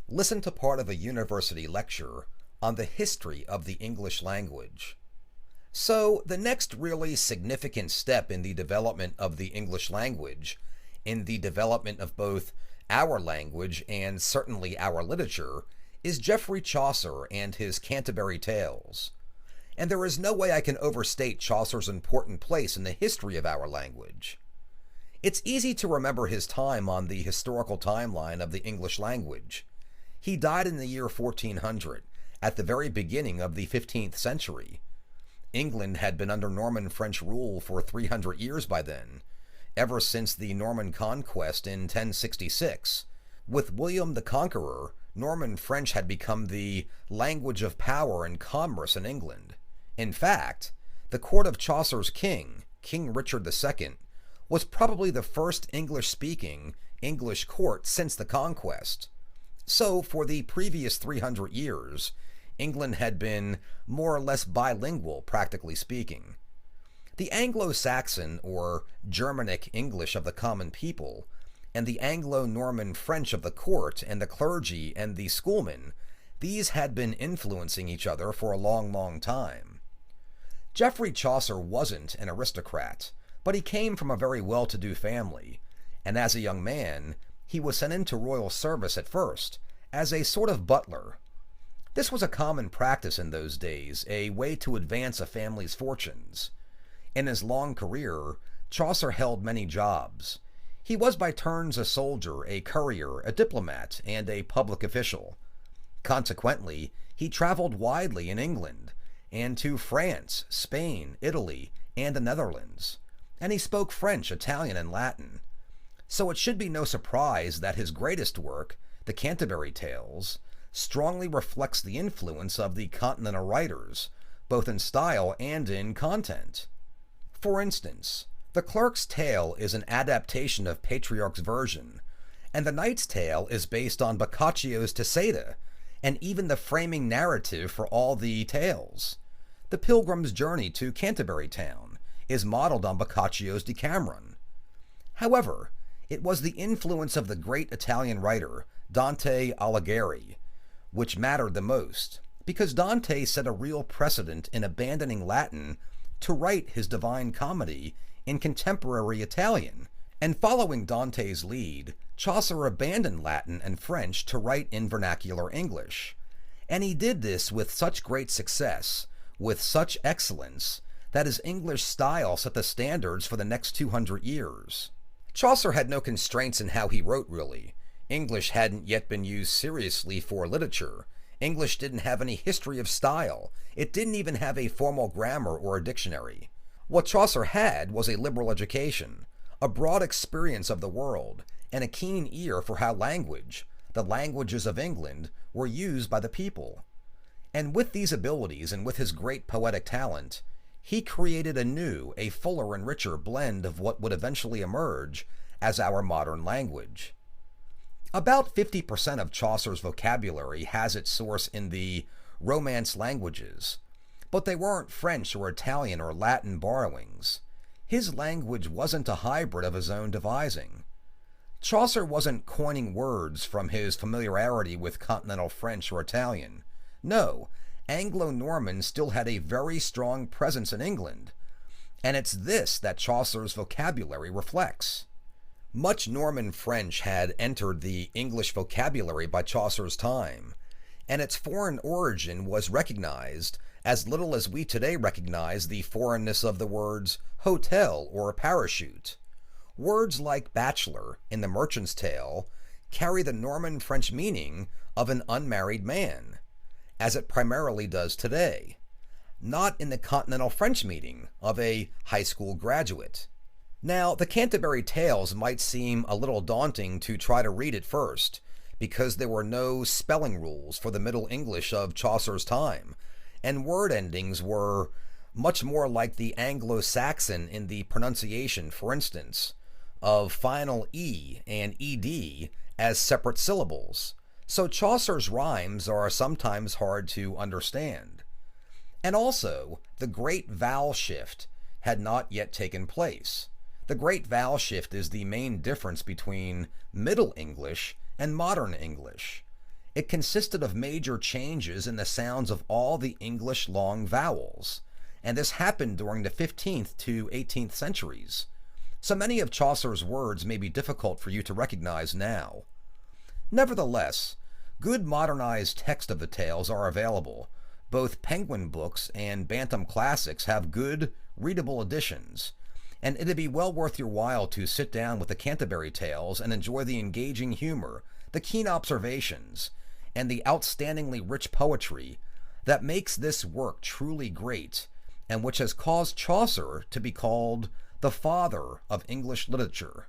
Listen to part of a university lecture on the history of the English language. So, the next really significant step in the development of the English language, in the development of both our language and certainly our literature, is Geoffrey Chaucer and his Canterbury Tales. And there is no way I can overstate Chaucer's important place in the history of our language. It's easy to remember his time on the historical timeline of the English language. He died in the year 1400, at the very beginning of the 15th century. England had been under Norman French rule for 300 years by then, ever since the Norman Conquest in 1066. With William the Conqueror, Norman French had become the language of power and commerce in England. In fact, the court of Chaucer's king, King Richard II, was probably the first English-speaking English court since the conquest. So, for the previous 300 years, England had been more or less bilingual, practically speaking. The Anglo-Saxon or Germanic English of the common people, and the Anglo-Norman French of the court and the clergy and the schoolmen, these had been influencing each other for a long, long time. Geoffrey Chaucer wasn't an aristocrat, but he came from a very well-to-do family, and as a young man, he was sent into royal service at first, as a sort of butler. This was a common practice in those days, a way to advance a family's fortunes. In his long career, Chaucer held many jobs. He was by turns a soldier, a courier, a diplomat, and a public official. Consequently, he traveled widely in England, and to France, Spain, Italy, and the Netherlands, and he spoke French, Italian, and Latin. So it should be no surprise that his greatest work, the Canterbury Tales, strongly reflects the influence of the continental writers, both in style and in content. For instance, the Clerk's Tale is an adaptation of Petrarch's version, and the Knight's Tale is based on Boccaccio's Teseda, and even the framing narrative for all the tales. The Pilgrim's Journey to Canterbury Town is modeled on Boccaccio's Decameron. However, it was the influence of the great Italian writer Dante Alighieri which mattered the most, because Dante set a real precedent in abandoning Latin to write his Divine Comedy in contemporary Italian, and following Dante's lead, Chaucer abandoned Latin and French to write in vernacular English. And he did this with such great success, with such excellence, that his English style set the standards for the next 200 years. Chaucer had no constraints in how he wrote, really. English hadn't yet been used seriously for literature. English didn't have any history of style. It didn't even have a formal grammar or a dictionary. What Chaucer had was a liberal education, a broad experience of the world, and a keen ear for how language, the languages of England, were used by the people. And with these abilities and with his great poetic talent, he created a new, a fuller and richer blend of what would eventually emerge as our modern language. About 50% of Chaucer's vocabulary has its source in the Romance languages, but they weren't French or Italian or Latin borrowings. His language wasn't a hybrid of his own devising. Chaucer wasn't coining words from his familiarity with continental French or Italian. No, Anglo-Norman still had a very strong presence in England, and it's this that Chaucer's vocabulary reflects. Much Norman French had entered the English vocabulary by Chaucer's time, and its foreign origin was recognized as little as we today recognize the foreignness of the words hotel or parachute. Words like bachelor in The Merchant's Tale carry the Norman French meaning of an unmarried man, as it primarily does today, not in the continental French meaning of a high school graduate. Now, the Canterbury Tales might seem a little daunting to try to read at first, because there were no spelling rules for the Middle English of Chaucer's time, and word endings were much more like the Anglo-Saxon in the pronunciation, for instance, of final E and ED as separate syllables, so Chaucer's rhymes are sometimes hard to understand. And also, the great vowel shift had not yet taken place. The great vowel shift is the main difference between Middle English and Modern English. It consisted of major changes in the sounds of all the English long vowels, and this happened during the 15th to 18th centuries. So many of Chaucer's words may be difficult for you to recognize now. Nevertheless, good modernized text of the tales are available. Both Penguin Books and Bantam Classics have good, readable editions, and it'd be well worth your while to sit down with the Canterbury Tales and enjoy the engaging humor, the keen observations, and the outstandingly rich poetry that makes this work truly great, and which has caused Chaucer to be called the father of English literature.